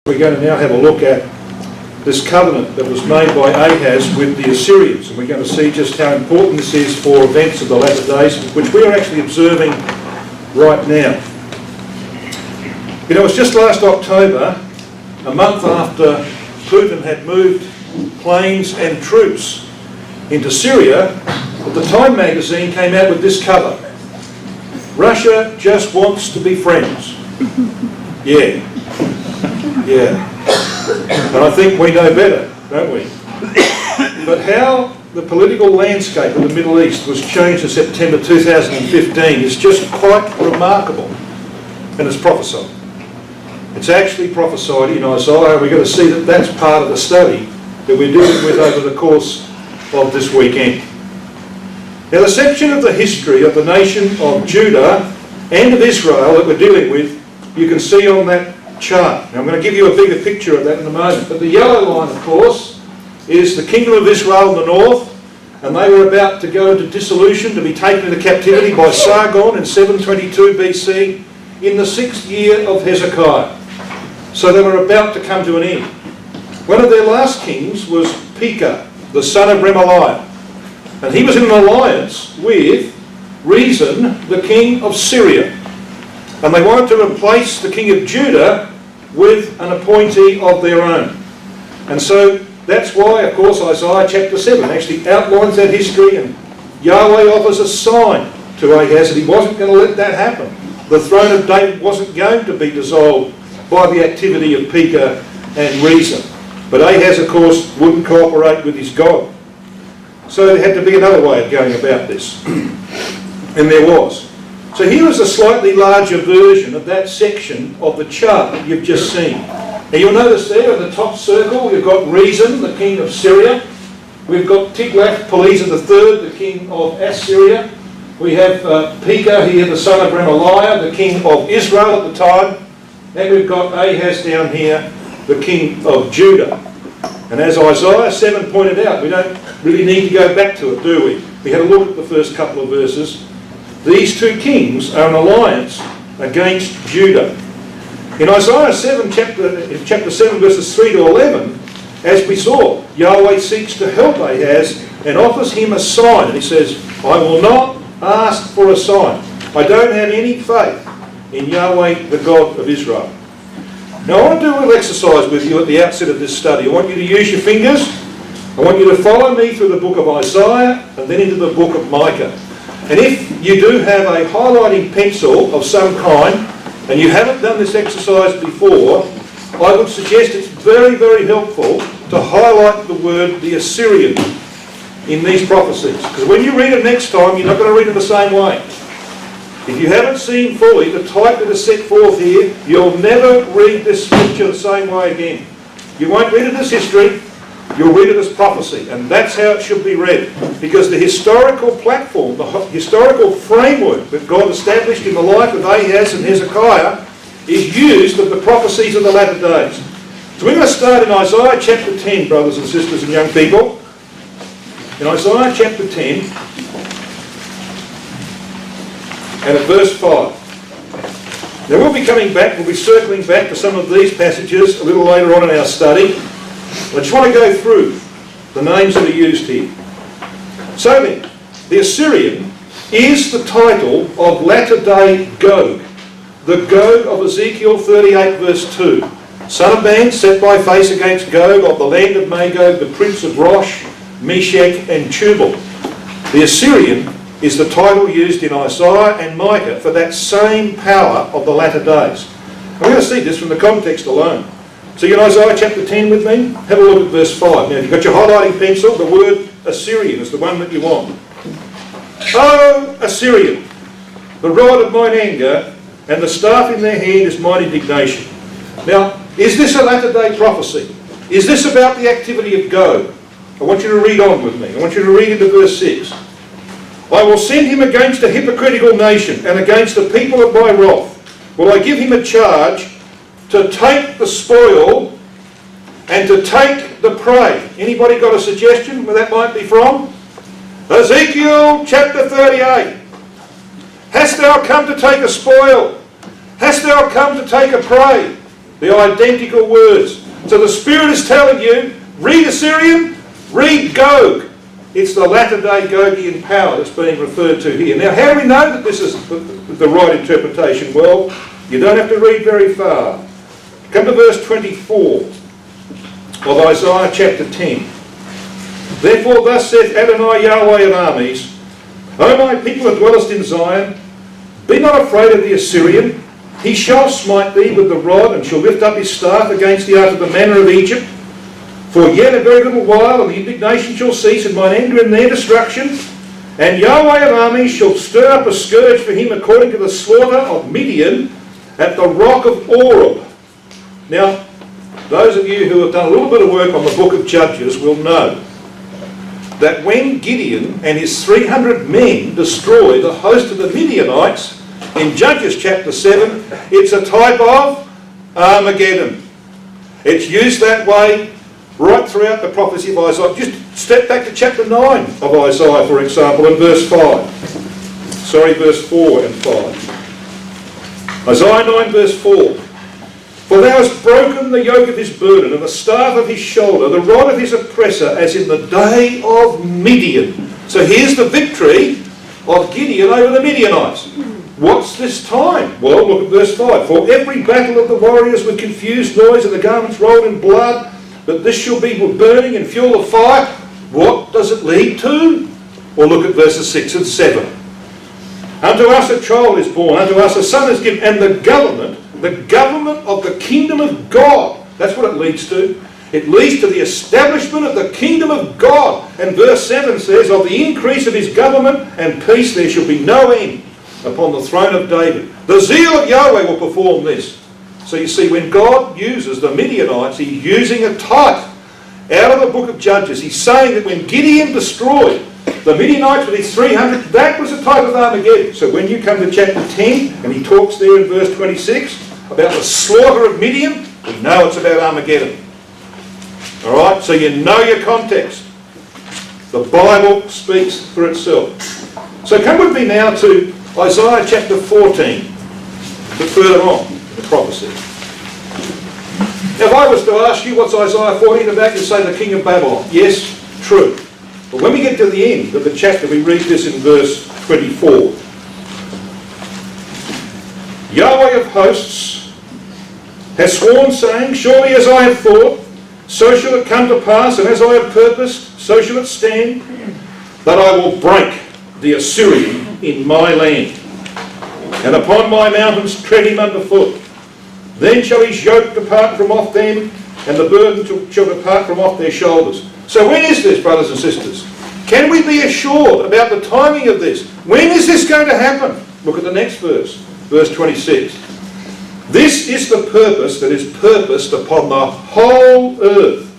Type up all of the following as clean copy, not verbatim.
We're going to now have a look at this covenant that was made by Ahaz with the Assyrians, and we're going to see just how important this is for events of the latter days, which we are actually observing right now. You know, it was just last October, a month after Putin had moved planes and troops into Syria, that the Time magazine came out with this cover: Russia just wants to be friends. Yeah, and I think we know better, don't we? But how the political landscape of the Middle East was changed in September 2015 is just quite remarkable, and it's prophesied. It's actually prophesied in Isaiah. We're going to see that that's part of the study that we're dealing with over the course of this weekend. Now, the section of the history of the nation of Judah and of Israel that we're dealing with, you can see on that chart. Now I'm going to give you a bigger picture of that in a moment, but the yellow line, of course, is the kingdom of Israel in the north, and they were about to go into dissolution, to be taken into captivity by Sargon in 722 BC in the 6th year of Hezekiah. So they were about to come to an end. One of their last kings was Pekah, the son of Remaliah, and he was in an alliance with Rezin, the king of Syria. And they wanted to replace the king of Judah with an appointee of their own. And so that's why, of course, Isaiah chapter 7 actually outlines that history, and Yahweh offers a sign to Ahaz that he wasn't going to let that happen. The throne of David wasn't going to be dissolved by the activity of Pekah and Rezin. But Ahaz, of course, wouldn't cooperate with his God. So there had to be another way of going about this. And there was. So here is a slightly larger version of that section of the chart that you've just seen. Now you'll notice there in the top circle we've got Rezin, the king of Syria. We've got Tiglath-Pileser III, the king of Assyria. We have Pekah here, the son of Remaliah, the king of Israel at the time. And we've got Ahaz down here, the king of Judah. And as Isaiah 7 pointed out, we don't really need to go back to it, do we? We had a look at the first couple of verses. These two kings are an alliance against Judah. In Isaiah 7, chapter 7, verses 3 to 11, as we saw, Yahweh seeks to help Ahaz and offers him a sign. And he says, I will not ask for a sign. I don't have any faith in Yahweh, the God of Israel. Now I want to do a little exercise with you at the outset of this study. I want you to use your fingers. I want you to follow me through the book of Isaiah and then into the book of Micah. And if you do have a highlighting pencil of some kind, and you haven't done this exercise before, I would suggest it's very, very helpful to highlight the word the Assyrian in these prophecies. Because when you read it next time, you're not going to read it the same way. If you haven't seen fully the type that is set forth here, you'll never read this scripture the same way again. You won't read it as history. You'll read it as prophecy, and that's how it should be read. Because the historical platform, the historical framework that God established in the life of Ahaz and Hezekiah is used of the prophecies of the latter days. So we're going to start in Isaiah chapter 10, brothers and sisters and young people. In Isaiah chapter 10, and at verse 5. Now we'll be coming back, we'll be circling back to some of these passages a little later on in our study. I just want to go through the names that are used here. So then, the Assyrian is the title of latter-day Gog, the Gog of Ezekiel 38 verse 2. Son of man, set thy face against Gog of the land of Magog, the prince of Rosh, Meshech and Tubal. The Assyrian is the title used in Isaiah and Micah for that same power of the latter days. I'm going to see this from the context alone. So you're in Isaiah chapter 10 with me? Have a look at verse 5. Now if you've got your highlighting pencil, the word Assyrian is the one that you want. O Assyrian, the rod of mine anger, and the staff in their hand is mine indignation. Now, is this a latter day prophecy? Is this about the activity of Gog? I want you to read on with me. I want you to read into verse 6. I will send him against a hypocritical nation, and against the people of my wrath will I give him a charge to take the spoil and to take the prey. Anybody got a suggestion where that might be from? Ezekiel chapter 38. Hast thou come to take a spoil? Hast thou come to take a prey? They're identical words. So the Spirit is telling you, read Assyrian, read Gog. It's the latter-day Gogian power that's being referred to here. Now, how do we know that this is the right interpretation? Well, you don't have to read very far. Come to verse 24 of Isaiah chapter 10. Therefore thus saith Adonai Yahweh of armies, O my people that dwellest in Zion, be not afraid of the Assyrian. He shall smite thee with the rod, and shall lift up his staff against thee out of the manner of Egypt. For yet a very little while, and the indignation shall cease, and mine anger in their destruction. And Yahweh of armies shall stir up a scourge for him according to the slaughter of Midian at the rock of Oreb. Now, those of you who have done a little bit of work on the book of Judges will know that when Gideon and his 300 men destroy the host of the Midianites, in Judges chapter 7, it's a type of Armageddon. It's used that way right throughout the prophecy of Isaiah. Just step back to chapter 9 of Isaiah, for example, and verse 5. Verse 4 and 5. Isaiah 9 verse 4. For thou hast broken the yoke of his burden, and the staff of his shoulder, the rod of his oppressor, as in the day of Midian. So here's the victory of Gideon over the Midianites. What's this time? Well, look at verse 5. For every battle of the warriors with confused noise, and the garments rolled in blood, but this shall be burning and fuel of fire. What does it lead to? Well, look at verses 6 and 7. Unto us a child is born, unto us a son is given, and the government of the kingdom of God. That's what it leads to. It leads to the establishment of the kingdom of God. And verse 7 says, of the increase of his government and peace there shall be no end upon the throne of David. The zeal of Yahweh will perform this. So you see, when God uses the Midianites, he's using a type out of the book of Judges. He's saying that when Gideon destroyed the Midianites with his 300, that was a type of Armageddon. So when you come to chapter 10, and he talks there in verse 26 about the slaughter of Midian, we know it's about Armageddon. Alright, so you know your context. The Bible speaks for itself. So come with me now to Isaiah chapter 14, but further on in the prophecy. Now, if I was to ask you what's Isaiah 14 about, you'd say the king of Babylon. Yes, true. But when we get to the end of the chapter, we read this in verse 24. Yahweh of hosts has sworn, saying, surely as I have thought, so shall it come to pass, and as I have purposed, so shall it stand, that I will break the Assyrian in my land, and upon my mountains tread him underfoot. Then shall his yoke depart from off them, and the burden shall depart from off their shoulders. So when is this, brothers and sisters? Can we be assured about the timing of this? When is this going to happen? Look at the next verse, verse 26. This is the purpose that is purposed upon the whole earth,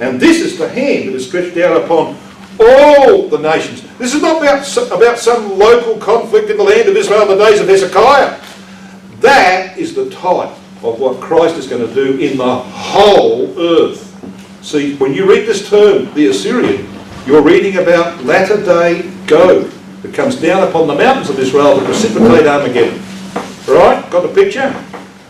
and this is the hand that is stretched out upon all the nations. This is not about some local conflict in the land of Israel in the days of Hezekiah. That is the type of what Christ is going to do in the whole earth. See, when you read this term, the Assyrian, you're reading about latter-day Gog that comes down upon the mountains of Israel to precipitate Armageddon. Right? Got the picture?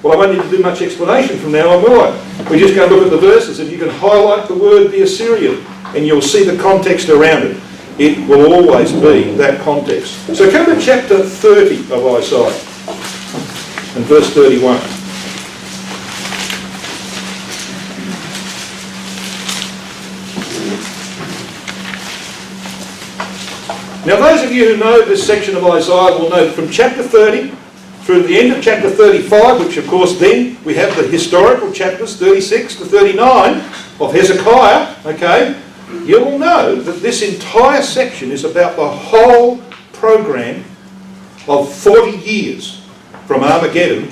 Well, I won't need to do much explanation from now on, will I? We just go and look at the verses, and you can highlight the word the Assyrian, and you'll see the context around it. It will always be that context. So come to chapter 30 of Isaiah, and verse 31. Now those of you who know this section of Isaiah will know that from chapter 30 through the end of chapter 35, which of course then we have the historical chapters 36 to 39 of Hezekiah, okay, you will know that this entire section is about the whole program of 40 years from Armageddon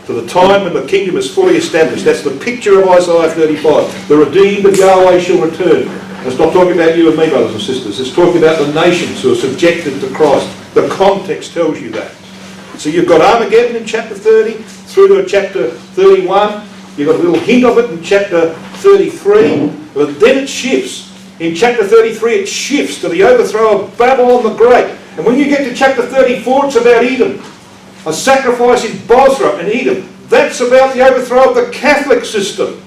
to the time when the kingdom is fully established. That's the picture of Isaiah 35. The redeemed of Yahweh shall return. It's not talking about you and me, brothers and sisters. It's talking about the nations who are subjected to Christ. The context tells you that. So you've got Armageddon in chapter 30 through to chapter 31. You've got a little hint of it in chapter 33. But then it shifts. In chapter 33 it shifts to the overthrow of Babylon the Great. And when you get to chapter 34 it's about Edom. A sacrifice in Bozrah and Edom. That's about the overthrow of the Catholic system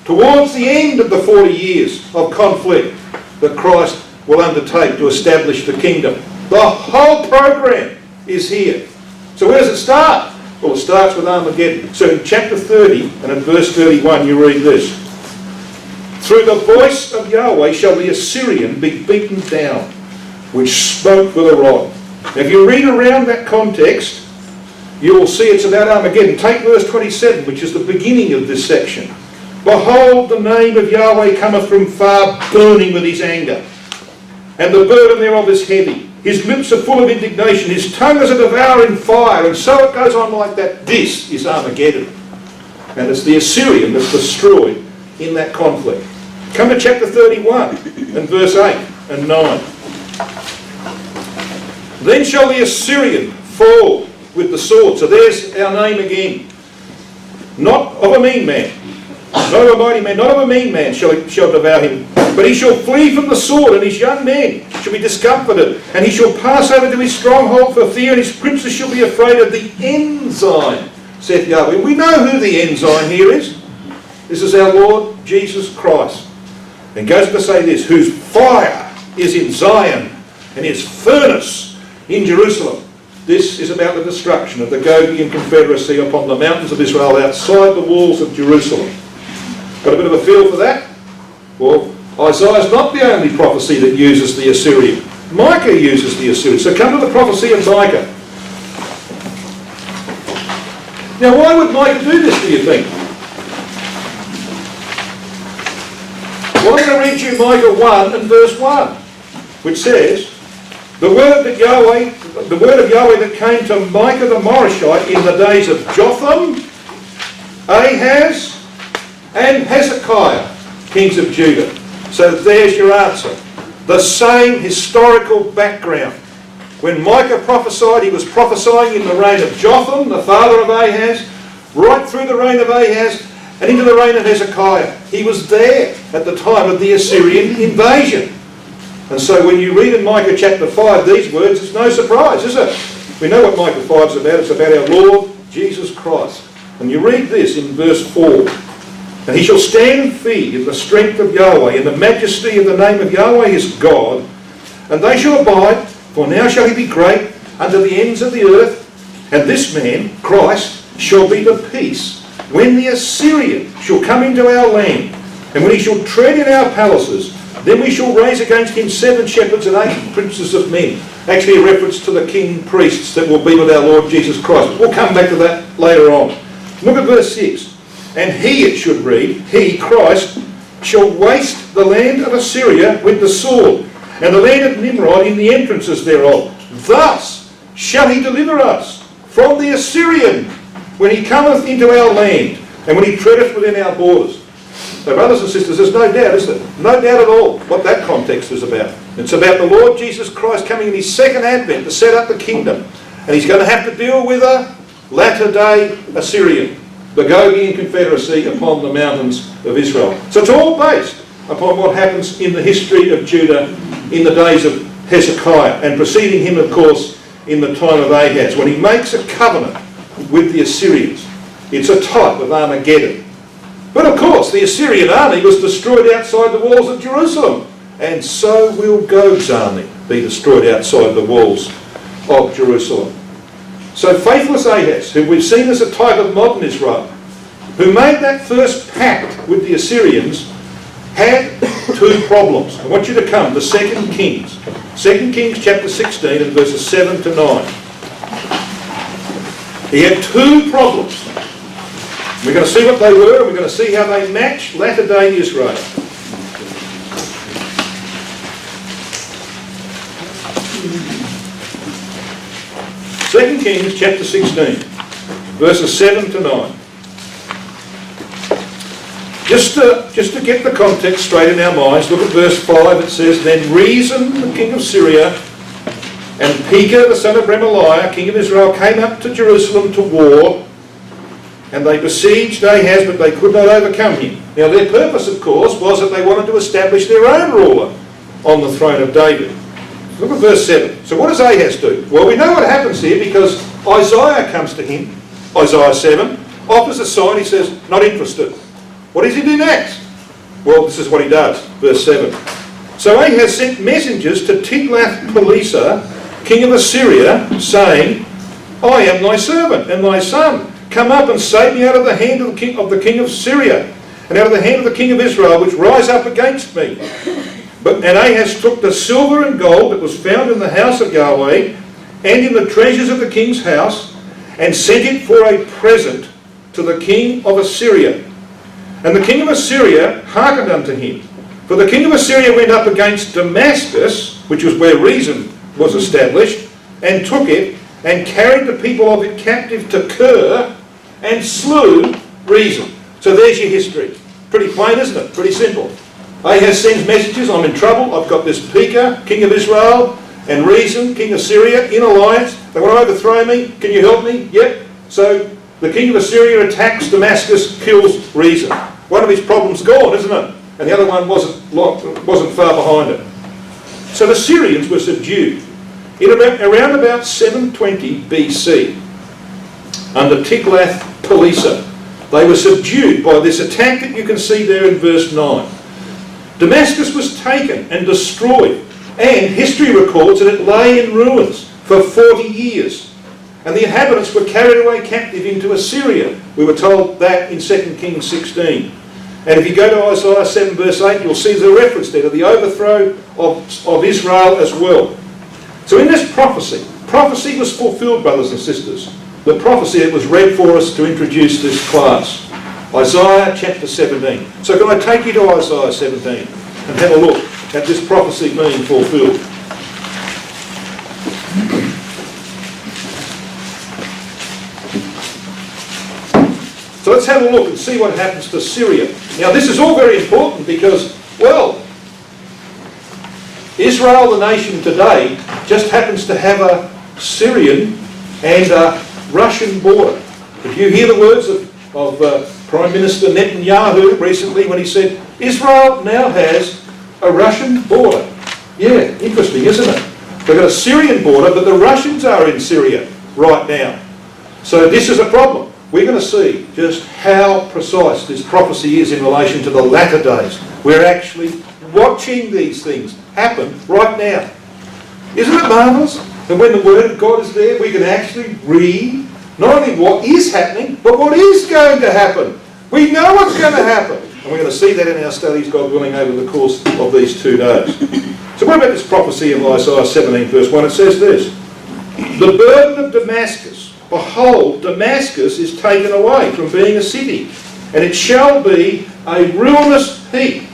towards the end of the 40 years of conflict that Christ will undertake to establish the kingdom. The whole program is here. So where does it start? Well, it starts with Armageddon. So in chapter 30 and in verse 31 you read this. Through the voice of Yahweh shall the Assyrian be beaten down, which spoke with a rod. Now if you read around that context, you will see it's about Armageddon. Take verse 27, which is the beginning of this section. Behold, the name of Yahweh cometh from far, burning with his anger, and the burden thereof is heavy. His lips are full of indignation, his tongue is a devouring fire, and so it goes on like that. This is Armageddon. And it's the Assyrian that's destroyed in that conflict. Come to chapter 31 and verse 8 and 9. Then shall the Assyrian fall with the sword. So there's our name again. Not of a mean man, not of a mighty man, not of a mean man shall devour him. But he shall flee from the sword, and his young men shall be discomfited. And he shall pass over to his stronghold for fear, and his princes shall be afraid of the ensign, saith Yahweh. We know who the ensign here is. This is our Lord Jesus Christ. And goes to say this, whose fire is in Zion, and his furnace in Jerusalem. This is about the destruction of the Gogian Confederacy upon the mountains of Israel outside the walls of Jerusalem. Got a bit of a feel for that? Well, Isaiah's not the only prophecy that uses the Assyrian. Micah uses the Assyrian. So come to the prophecy of Micah. Now why would Micah do this, do you think? Well, I'm going to read you Micah 1 and verse 1, which says, the word of Yahweh that came to Micah the Morashite in the days of Jotham, Ahaz, and Hezekiah, kings of Judah. So there's your answer. The same historical background. When Micah prophesied, he was prophesying in the reign of Jotham, the father of Ahaz, right through the reign of Ahaz and into the reign of Hezekiah. He was there at the time of the Assyrian invasion. And so when you read in Micah chapter 5 these words, it's no surprise, is it? We know what Micah 5 is about. It's about our Lord Jesus Christ. And you read this in verse 4. And he shall stand and feed in the strength of Yahweh, in the majesty of the name of Yahweh his God. And they shall abide, for now shall he be great unto the ends of the earth. And this man, Christ, shall be the peace, when the Assyrian shall come into our land, and when he shall tread in our palaces. Then we shall raise against him 7 shepherds and 8 princes of men. Actually a reference to the king priests that will be with our Lord Jesus Christ. We'll come back to that later on. Look at verse 6. And he, it should read, he, Christ, shall waste the land of Assyria with the sword, and the land of Nimrod in the entrances thereof. Thus shall he deliver us from the Assyrian, when he cometh into our land, and when he treadeth within our borders. So brothers and sisters, there's no doubt, is there? No doubt at all what that context is about. It's about the Lord Jesus Christ coming in his second advent to set up the kingdom. And he's going to have to deal with a latter-day Assyrian, the Gogian Confederacy upon the mountains of Israel. So it's all based upon what happens in the history of Judah in the days of Hezekiah, and preceding him, of course, in the time of Ahaz, when he makes a covenant with the Assyrians. It's a type of Armageddon. But of course, the Assyrian army was destroyed outside the walls of Jerusalem. And so will Gog's army be destroyed outside the walls of Jerusalem. So faithless Ahaz, who we've seen as a type of modern Israel, who made that first pact with the Assyrians, had 2 problems. I want you to come to 2 Kings. 2 Kings chapter 16 and verses 7 to 9. He had 2 problems. We're going to see what they were, and we're going to see how they match latter-day Israel. Second Kings chapter 16, verses 7 to 9. Just to get the context straight in our minds, look at verse 5. It says, Then Rezin, the king of Syria, and Pekah, the son of Remaliah, king of Israel, came up to Jerusalem to war, and they besieged Ahaz, but they could not overcome him. Now their purpose, of course, was that they wanted to establish their own ruler on the throne of David. Look at verse 7. So what does Ahaz do? Well, we know what happens here because Isaiah comes to him, Isaiah 7, offers a sign, he says, not interested. What does he do next? Well, this is what he does, verse 7. So Ahaz sent messengers to Tiglath-Pileser, king of Assyria, saying, I am thy servant and thy son. Come up and save me out of the hand of the king of Syria, and out of the hand of the king of Israel, which rise up against me. And Ahaz took the silver and gold that was found in the house of Yahweh, and in the treasures of the king's house, and sent it for a present to the king of Assyria. And the king of Assyria hearkened unto him. For the king of Assyria went up against Damascus, which was where reason was established, and took it, and carried the people of it captive to Kir, and slew reason. So there's your history. Pretty plain, isn't it? Pretty simple. Ahaz sends messages, I'm in trouble, I've got this Pekah, king of Israel, and Reason, king of Syria, in alliance. They want to overthrow me. Can you help me? Yep. So the king of Assyria attacks Damascus, kills Reason. One of his problems gone, isn't it? And the other one wasn't far behind it. So the Syrians were subdued in around about 720 BC under Tiglath-Pileser. They were subdued by this attack that you can see there in verse 9. Damascus was taken and destroyed, and history records that it lay in ruins for 40 years. And the inhabitants were carried away captive into Assyria. We were told that in 2 Kings 16. And if you go to Isaiah 7 verse 8, you'll see the reference there to the overthrow of Israel as well. So in this prophecy was fulfilled, brothers and sisters. The prophecy that was read for us to introduce this class. Isaiah chapter 17. So can I take you to Isaiah 17 and have a look at this prophecy being fulfilled? So let's have a look and see what happens to Syria. Now this is all very important because, well, Israel, the nation today, just happens to have a Syrian and a Russian border. Did you hear the words of Prime Minister Netanyahu recently when he said, Israel now has a Russian border? Yeah, interesting, isn't it? They've got a Syrian border, but the Russians are in Syria right now. So this is a problem. We're going to see just how precise this prophecy is in relation to the latter days. We're actually watching these things happen right now. Isn't it marvellous? And when the Word of God is there, we can actually read not only what is happening, but what is going to happen. We know what's going to happen. And we're going to see that in our studies, God willing, over the course of these 2 days. So what about this prophecy in Isaiah 17 verse 1? It says this, the burden of Damascus, behold, Damascus is taken away from being a city, and it shall be a ruinous heap.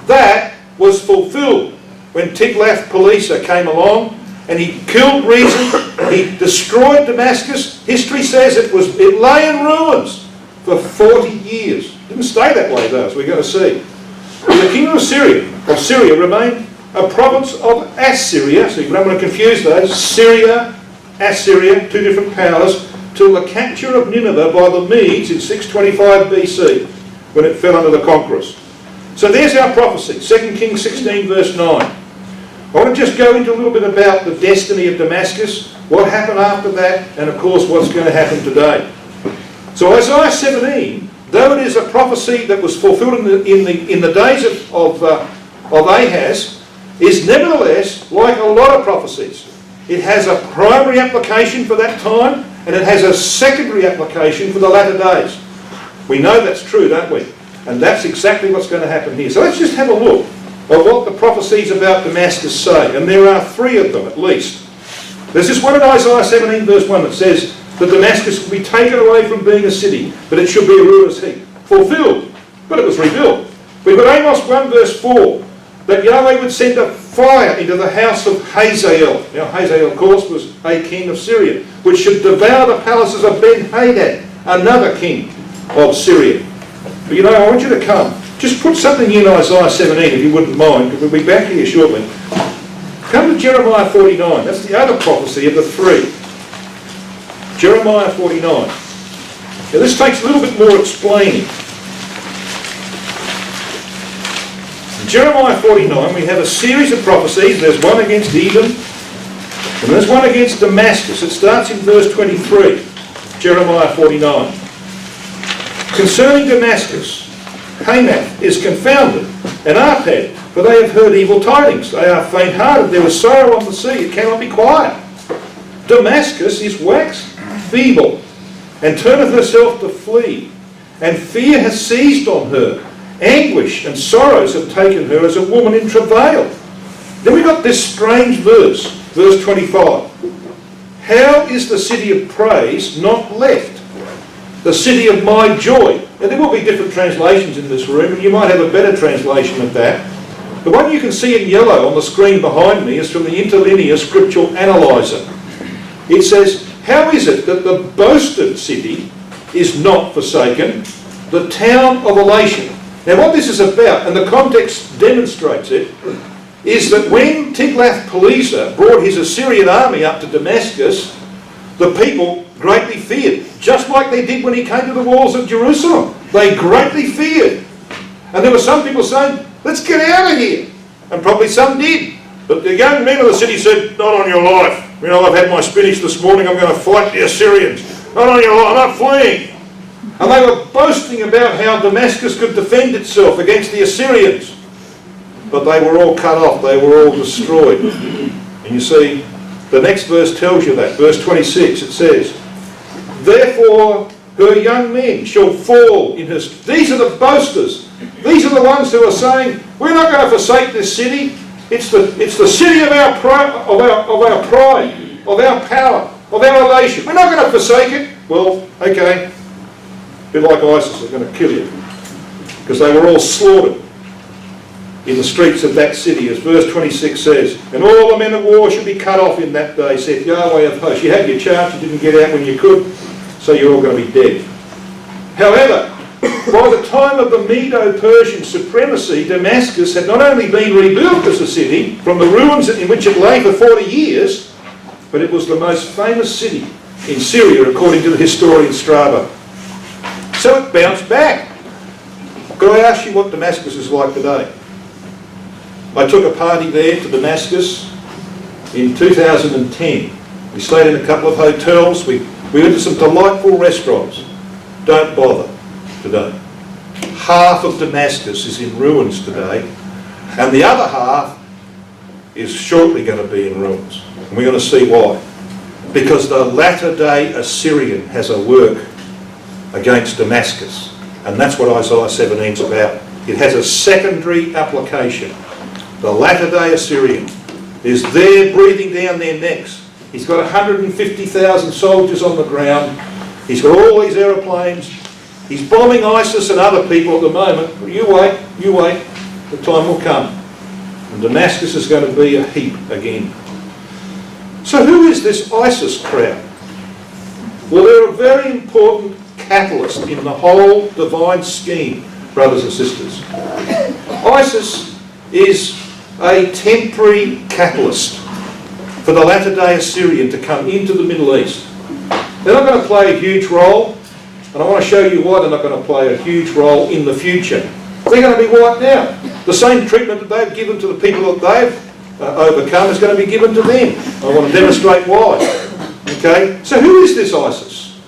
That was fulfilled when Tiglath-Pileser came along and he killed Reason, he destroyed Damascus. History says it lay in ruins for 40 years. It didn't stay that way though, as we're going to see. The kingdom of Syria remained a province of Assyria, so you don't want to confuse those. Syria, Assyria, 2 different powers, till the capture of Nineveh by the Medes in 625 BC, when it fell under the conquerors. So there's our prophecy, 2 Kings 16 verse 9. I want to just go into a little bit about the destiny of Damascus, what happened after that, and of course what's going to happen today. So Isaiah 17, though it is a prophecy that was fulfilled in the days of Ahaz, is nevertheless like a lot of prophecies. It has a primary application for that time, and it has a secondary application for the latter days. We know that's true, don't we? And that's exactly what's going to happen here. So let's just have a look at what the prophecies about Damascus say. And there are 3 of them at least. There's this one in Isaiah 17 verse 1 that says that Damascus will be taken away from being a city, but it should be a ruinous heap. Fulfilled, but it was rebuilt. We've got Amos 1 verse 4, that Yahweh would send a fire into the house of Hazael. Now Hazael, of course, was a king of Syria, which should devour the palaces of Ben-Hadad, another king of Syria. But you know, I want you to come. Just put something in Isaiah 17, if you wouldn't mind, because we'll be back here shortly. Come to Jeremiah 49. That's the other prophecy of the 3. Jeremiah 49. Now this takes a little bit more explaining. In Jeremiah 49, we have a series of prophecies. There's one against Edom, and there's one against Damascus. It starts in verse 23, Jeremiah 49. Concerning Damascus, Hamath is confounded, and Arpad, for they have heard evil tidings. They are faint-hearted. There is sorrow on the sea. It cannot be quiet. Damascus is waxed feeble, and turneth herself to flee, and fear has seized on her. Anguish and sorrows have taken her as a woman in travail. Then we got this strange verse, verse 25. How is the city of praise not left? The city of my joy. Now there will be different translations in this room, and you might have a better translation of that. The one you can see in yellow on the screen behind me is from the Interlinear Scriptural Analyzer. It says, how is it that the boasted city is not forsaken, the town of elation? Now what this is about, and the context demonstrates it, is that when Tiglath-Pileser brought his Assyrian army up to Damascus, the people greatly feared, just like they did when he came to the walls of Jerusalem. They greatly feared. And there were some people saying, let's get out of here. And probably some did. But the young men of the city said, not on your life. You know, I've had my spinach this morning, I'm going to fight the Assyrians. Not on your life, I'm not fleeing. And they were boasting about how Damascus could defend itself against the Assyrians. But they were all cut off, they were all destroyed. And you see, the next verse tells you that. Verse 26, it says, therefore her young men shall fall in her... These are the boasters. These are the ones who are saying, we're not going to forsake this city. It's the city of our pride, of our power, of our elation. We're not going to forsake it. Well, okay. A bit like ISIS, they're going to kill you. Because they were all slaughtered in the streets of that city, as verse 26 says. And all the men of war should be cut off in that day, saith Yahweh of hosts. You had your chance, you didn't get out when you could, so you're all going to be dead. However, by the time of the Medo-Persian supremacy, Damascus had not only been rebuilt as a city from the ruins in which it lay for 40 years, but it was the most famous city in Syria, according to the historian Strabo. So it bounced back. Could I ask you what Damascus is like today? I took a party there to Damascus in 2010. We stayed in a couple of hotels. We went to some delightful restaurants. Don't bother today. Half of Damascus is in ruins today, and the other half is shortly going to be in ruins. And we're going to see why. Because the latter-day Assyrian has a work against Damascus. And that's what Isaiah 17 is about. It has a secondary application. The latter-day Assyrian is there breathing down their necks. He's got 150,000 soldiers on the ground. He's got all these aeroplanes. He's bombing ISIS and other people at the moment. You wait, the time will come. And Damascus is going to be a heap again. So who is this ISIS crowd? Well, they're a very important catalyst in the whole divine scheme, brothers and sisters. ISIS is a temporary catalyst for the latter-day Assyrian to come into the Middle East. They're not going to play a huge role, and I want to show you why they're not going to play a huge role in the future. They're going to be wiped out. The same treatment that they've given to the people that they've overcome is going to be given to them. I want to demonstrate why. Okay, so who is this ISIS?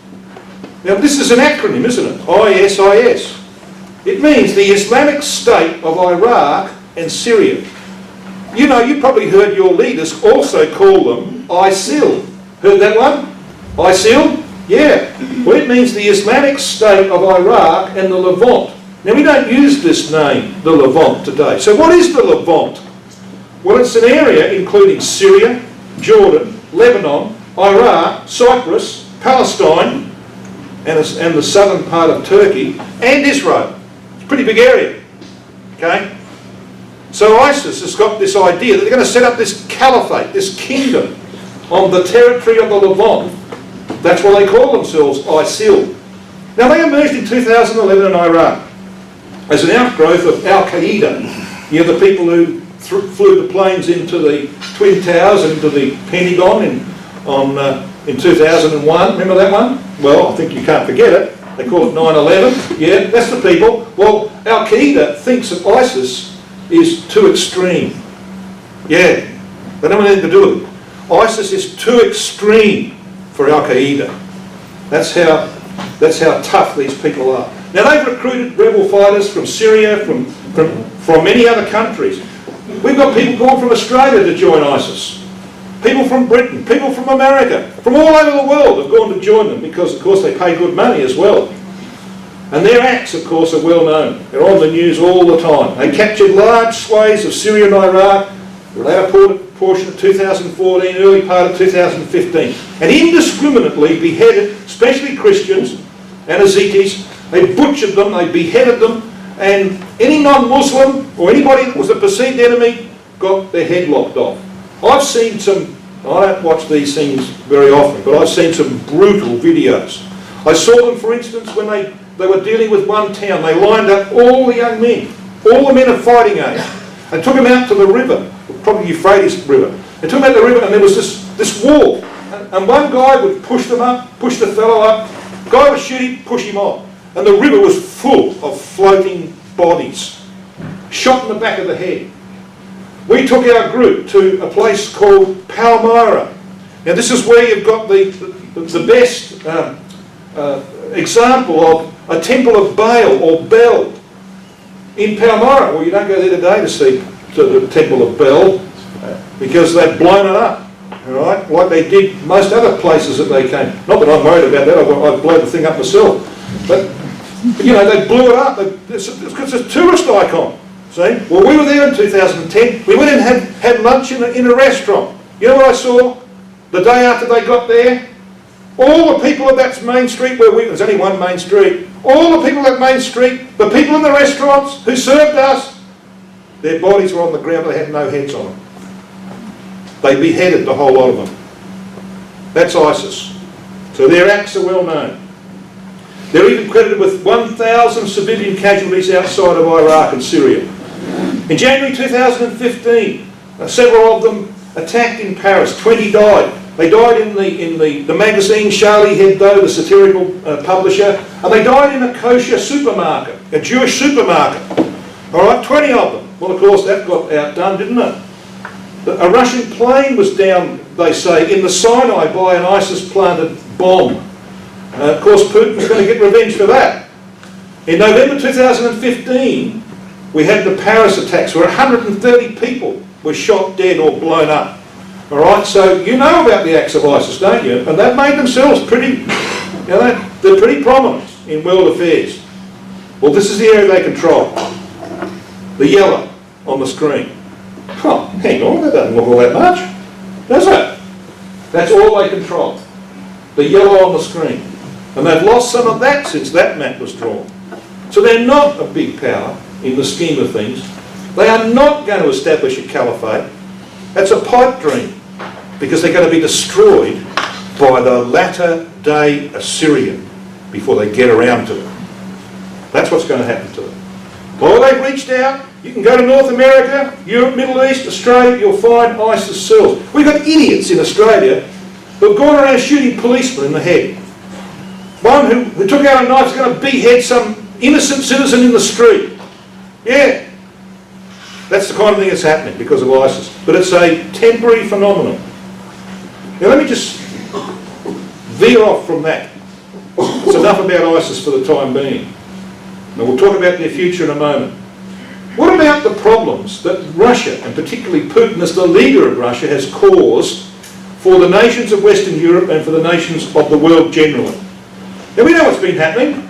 Now this is an acronym, isn't it? ISIS. It means the Islamic State of Iraq and Syria. You know, you probably heard your leaders also call them ISIL. Heard that one? ISIL? Yeah. Well, it means the Islamic State of Iraq and the Levant. Now, we don't use this name, the Levant, today. So what is the Levant? Well, it's an area including Syria, Jordan, Lebanon, Iraq, Cyprus, Palestine, and the southern part of Turkey, and Israel. It's a pretty big area. Okay? So ISIS has got this idea that they're going to set up this caliphate, this kingdom, on the territory of the Levant. That's why they call themselves ISIL. Now they emerged in 2011 in Iraq as an outgrowth of Al-Qaeda. You know, the people who flew the planes into the Twin Towers, into the Pentagon in 2001. Remember that one? Well, I think you can't forget it. They call it 9/11. Yeah, that's the people. Well, Al-Qaeda thinks that ISIS is too extreme. Yeah, they don't want anything to do with it. ISIS is too extreme for Al-Qaeda. That's how tough these people are. Now they've recruited rebel fighters from Syria, from many other countries. We've got people gone from Australia to join ISIS. People from Britain, people from America, from all over the world have gone to join them because, of course, they pay good money as well. And their acts, of course, are well known. They're on the news all the time. They captured large swathes of Syria and Iraq, the latter portion of 2014, early part of 2015, and indiscriminately beheaded, especially Christians and Yazidis. They butchered them, they beheaded them, and any non-Muslim or anybody that was a perceived enemy got their head lopped off. I've seen some, I don't watch these things very often, but I've seen some brutal videos. I saw them, for instance, when they were dealing with one town. They lined up all the young men, all the men of fighting age, and took them out to the river, probably Euphrates River. They took them out to the river, and there was this wall. And one guy would push them up, push the fellow up. Guy would shoot him, push him off. And the river was full of floating bodies, shot in the back of the head. We took our group to a place called Palmyra. Now this is where you've got the best example of a temple of Baal or Bel in Palmyra. Well, you don't go there today to see the temple of Bel because they've blown it up, all right? Like they did most other places that they came. Not that I'm worried about that, I've blown the thing up myself. But you know, they blew it up. It's a tourist icon. See? Well, we were there in 2010. We went and had lunch in a restaurant. You know what I saw? The day after they got there, all the people of that main street where there's only one main street, all the people of that main street, the people in the restaurants who served us, their bodies were on the ground, but they had no heads on them. They beheaded the whole lot of them. That's ISIS. So their acts are well known. They're even credited with 1,000 civilian casualties outside of Iraq and Syria. In January 2015, several of them attacked in Paris. 20 died. They died in the magazine Charlie Hebdo, the satirical publisher, and they died in a kosher supermarket, a Jewish supermarket. All right, 20 of them. Well, of course, that got outdone, didn't it? A Russian plane was down, they say, in the Sinai by an ISIS-planted bomb. Of course, Putin was going to get revenge for that. In November 2015, we had the Paris attacks where 130 people were shot dead or blown up. All right, so you know about the acts of ISIS, don't you? And they've made themselves pretty, they're pretty prominent in world affairs. Well, this is the area they control. The yellow on the screen. Oh, hang on, that doesn't look all that much, does it? That's all they control. The yellow on the screen. And they've lost some of that since that map was drawn. So they're not a big power in the scheme of things. They are not going to establish a caliphate. That's a pipe dream, because they're going to be destroyed by the latter day Assyrian before they get around to it. That's what's going to happen to them. Well, they've reached out. You can go to North America, Europe, Middle East, Australia, you'll find ISIS cells. We've got idiots in Australia who've gone around shooting policemen in the head. One who took out a knife is going to behead some innocent citizen in the street. Yeah. That's the kind of thing that's happening because of ISIS. But it's a temporary phenomenon. Now let me just veer off from that. It's enough about ISIS for the time being. Now we'll talk about their future in a moment. What about the problems that Russia, and particularly Putin as the leader of Russia, has caused for the nations of Western Europe and for the nations of the world generally? Now we know what's been happening.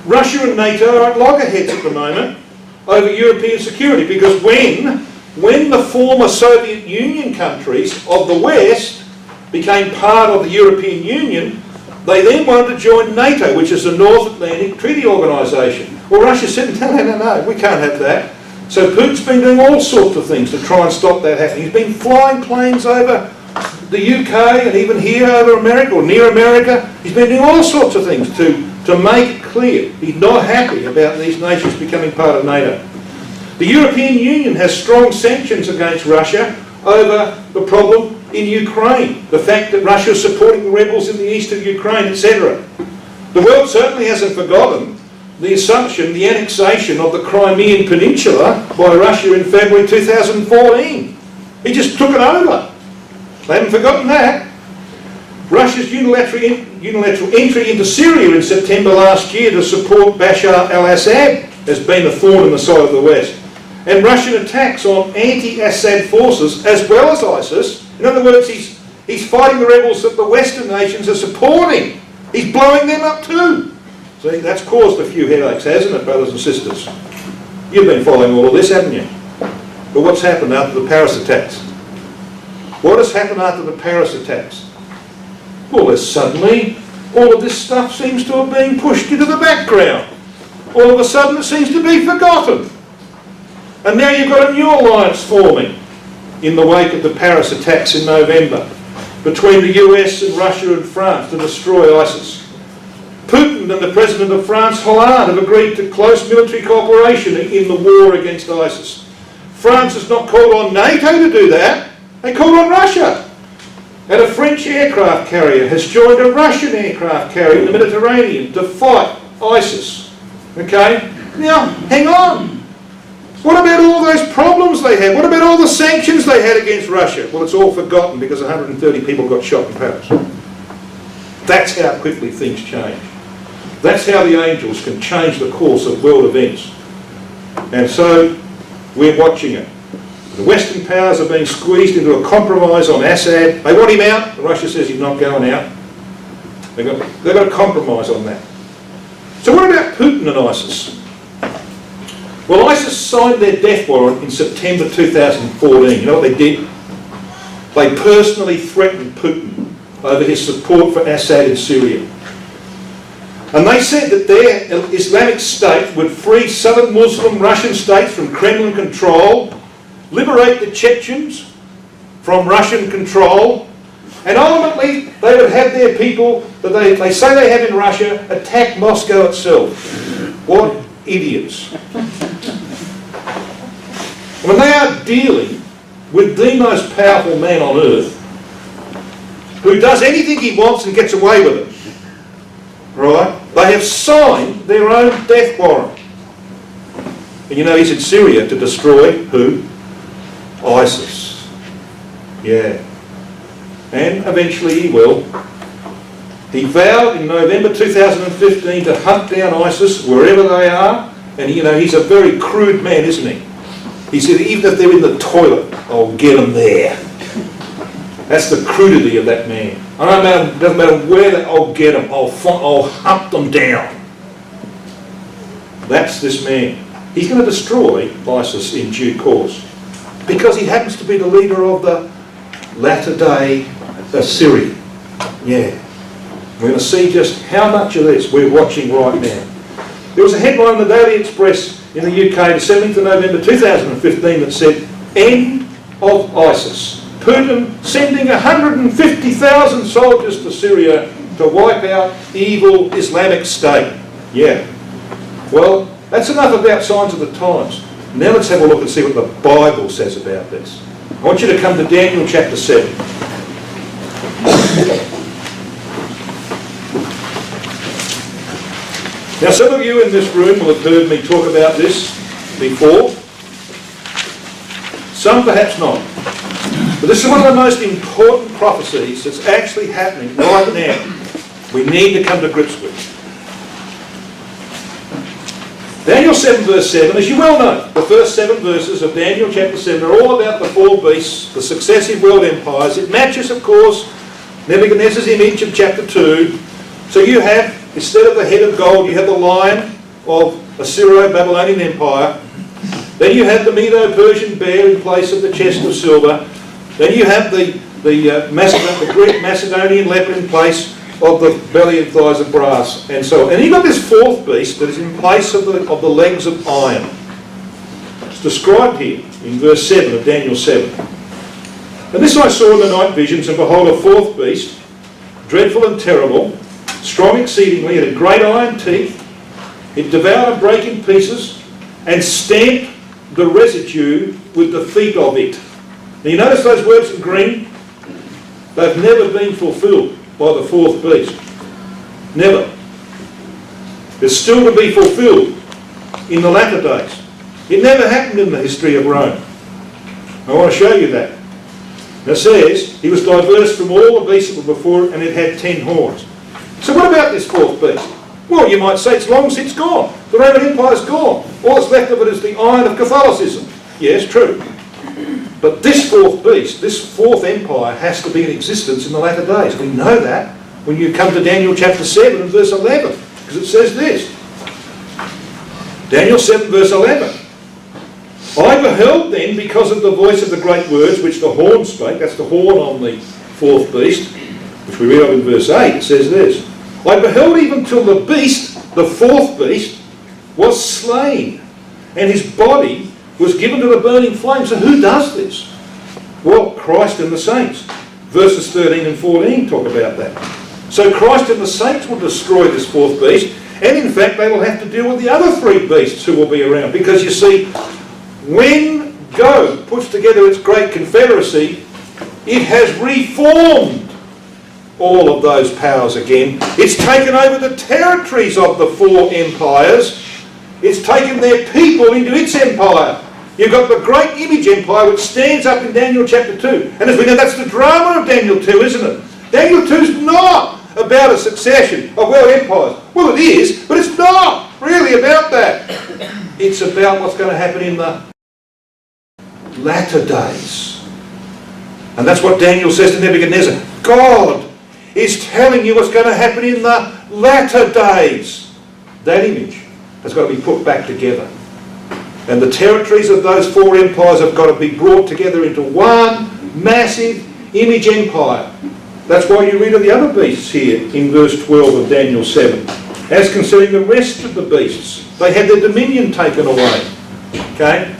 Russia and NATO are at loggerheads at the moment over European security, because when the former Soviet Union countries of the West became part of the European Union, they then wanted to join NATO, which is the North Atlantic Treaty Organisation. Well, Russia said, no, we can't have that. So Putin's been doing all sorts of things to try and stop that happening. He's been flying planes over the UK and even here over America or near America. He's been doing all sorts of things to make it clear he's not happy about these nations becoming part of NATO. The European Union has strong sanctions against Russia over the problem in Ukraine, the fact that Russia is supporting the rebels in the east of Ukraine, etc. The world certainly hasn't forgotten the assumption, the annexation of the Crimean Peninsula by Russia in February 2014. He just took it over. They haven't forgotten that. Russia's unilateral entry into Syria in September last year to support Bashar al-Assad has been a thorn in the side of the West. And Russian attacks on anti-Assad forces as well as ISIS. In other words, he's fighting the rebels that the Western nations are supporting. He's blowing them up too. See, that's caused a few headaches, hasn't it, brothers and sisters? You've been following all of this, haven't you? But what's happened after the Paris attacks? What has happened after the Paris attacks? Well, there's suddenly all of this stuff seems to have been pushed into the background. All of a sudden it seems to be forgotten. And now you've got a new alliance forming in the wake of the Paris attacks in November between the US and Russia and France to destroy ISIS. Putin and the President of France, Hollande, have agreed to close military cooperation in the war against ISIS. France has not called on NATO to do that, they called on Russia. And a French aircraft carrier has joined a Russian aircraft carrier in the Mediterranean to fight ISIS. Okay? Now, hang on. What about all those problems they had? What about all the sanctions they had against Russia? Well, it's all forgotten because 130 people got shot in Paris. That's how quickly things change. That's how the angels can change the course of world events. And so, we're watching it. The Western powers are being squeezed into a compromise on Assad. They want him out. Russia says he's not going out. They've got a compromise on that. So what about Putin and ISIS? Well, ISIS signed their death warrant in September 2014. You know what they did? They personally threatened Putin over his support for Assad in Syria. And they said that their Islamic State would free southern Muslim Russian states from Kremlin control, liberate the Chechens from Russian control, and ultimately they would have their people that they say they have in Russia attack Moscow itself. What idiots. I mean, they are dealing with the most powerful man on earth who does anything he wants and gets away with it. Right? They have signed their own death warrant. And you know he's in Syria to destroy who? ISIS. Yeah. And eventually he will. He vowed in November 2015 to hunt down ISIS wherever they are. And you know, he's a very crude man, isn't he? He said, even if they're in the toilet, I'll get them there. That's the crudity of that man. It doesn't matter where I'll get them. I'll hunt them down. That's this man. He's going to destroy ISIS in due course because he happens to be the leader of the latter-day Assyrians. Yeah. We're going to see just how much of this we're watching right now. There was a headline in the Daily Express in the UK, the 17th of November 2015, that said, "End of ISIS. Putin sending 150,000 soldiers to Syria to wipe out evil Islamic State." Yeah. Well, that's enough about signs of the times. Now let's have a look and see what the Bible says about this. I want you to come to Daniel chapter 7. Now, some of you in this room will have heard me talk about this before. Some perhaps not. But this is one of the most important prophecies that's actually happening right now. We need to come to grips with. Daniel 7 verse 7, as you well know, the first 7 verses of Daniel chapter 7 are all about the 4 beasts, the successive world empires. It matches, of course, Nebuchadnezzar's image of chapter 2. So you have, instead of the head of gold, you have the lion of Assyro-Babylonian Empire. Then you have the Medo-Persian bear in place of the chest of silver. Then you have the Greek Macedonian leopard in place of the belly and thighs of brass, and so on. And you've got this 4th beast that is in place of the legs of iron. It's described here in verse 7 of Daniel 7. "And this I saw in the night visions, and behold, a 4th beast, dreadful and terrible, strong exceedingly, it had great iron teeth. It devoured and brake in pieces, and stamped the residue with the feet of it." Now you notice those words in green? They've never been fulfilled by the 4th beast. Never. It's still to be fulfilled in the latter days. It never happened in the history of Rome. I want to show you that. And it says, he was diverse from all the beasts that were before it, and it had 10 horns. So what about this fourth beast? Well, you might say it's long since gone. The Roman Empire's gone. All that's left of it is the iron of Catholicism. Yes, true. But this fourth beast, this fourth empire, has to be in existence in the latter days. We know that when you come to Daniel chapter 7 and verse 11, because it says this. Daniel 7 verse 11. I beheld then, because of the voice of the great words which the horn spake, that's the horn on the fourth beast, which we read of in verse 8, it says this. I beheld even till the beast, the fourth beast, was slain, and his body was given to the burning flame. So who does this? Well, Christ and the saints. Verses 13 and 14 talk about that. So Christ and the saints will destroy this fourth beast, and in fact they will have to deal with the other three beasts who will be around. Because you see, when Gog puts together its great confederacy, it has reformed all of those powers again. It's taken over the territories of the four empires. It's taken their people into its empire. You've got the great image empire which stands up in Daniel chapter 2. And as we know, that's the drama of Daniel 2, isn't it? Daniel 2 is not about a succession of world empires. Well, it is, but it's not really about that. It's about what's going to happen in the latter days. And that's what Daniel says to Nebuchadnezzar. God is telling you what's going to happen in the latter days. That image has got to be put back together. And the territories of those four empires have got to be brought together into one massive image empire. That's why you read of the other beasts here in verse 12 of Daniel 7. As concerning the rest of the beasts, they had their dominion taken away. Okay?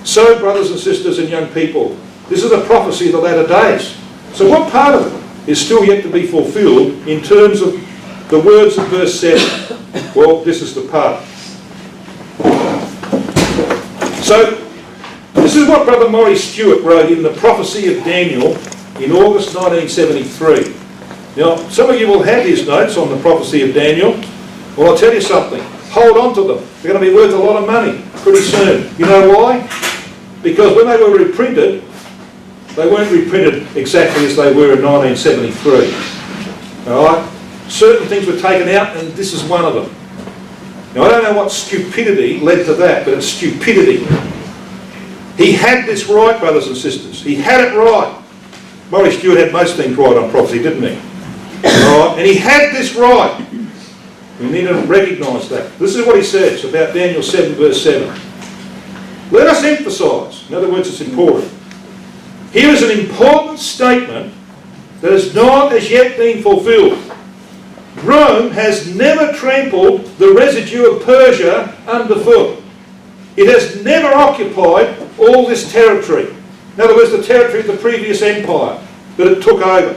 So, brothers and sisters and young people, this is a prophecy of the latter days. So what part of it is still yet to be fulfilled in terms of the words of verse 7? Well, this is the part. So, this is what Brother Maurice Stewart wrote in the Prophecy of Daniel in August 1973. Now, some of you will have his notes on the Prophecy of Daniel. Well, I'll tell you something. Hold on to them. They're going to be worth a lot of money pretty soon. You know why? Because when they were reprinted, they weren't reprinted exactly as they were in 1973. All right? Certain things were taken out, and this is one of them. Now, I don't know what stupidity led to that, but it's stupidity. He had this right, brothers and sisters. He had it right. Maurice Stewart had most things right on prophecy, didn't he? All right? And he had this right. We need to recognise that. This is what he says about Daniel 7 verse 7. Let us emphasise, in other words, it's important. Here is an important statement that has not as yet been fulfilled. Rome has never trampled the residue of Persia underfoot. It has never occupied all this territory. In other words, the territory of the previous empire that it took over.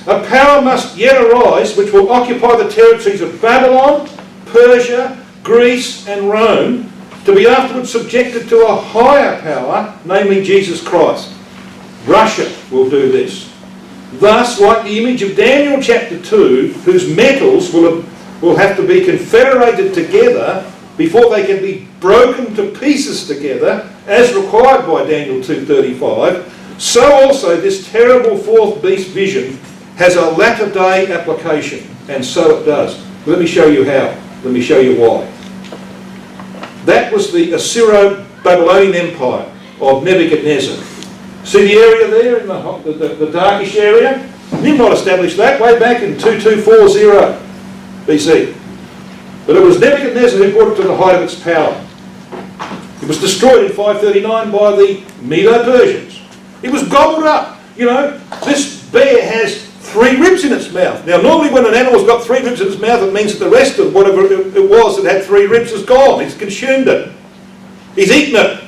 A power must yet arise which will occupy the territories of Babylon, Persia, Greece and Rome, to be afterwards subjected to a higher power, namely Jesus Christ. Russia will do this. Thus, like the image of Daniel chapter 2, whose metals will have to be confederated together before they can be broken to pieces together, as required by Daniel 2:35, so also this terrible fourth beast vision has a latter day application, and so it does. Let me show you how. Let me show you why. That was the Assyro-Babylonian Empire of Nebuchadnezzar. See the area there, in the darkish area? Nimrod established that way back in 2240 BC. But it was Nebuchadnezzar who brought it to the height of its power. It was destroyed in 539 by the Medo-Persians. It was gobbled up. You know, this bear has 3 ribs in its mouth. Now, normally when an animal's got 3 ribs in its mouth, it means that the rest of whatever it was that had 3 ribs is gone. It's consumed it. He's eaten it.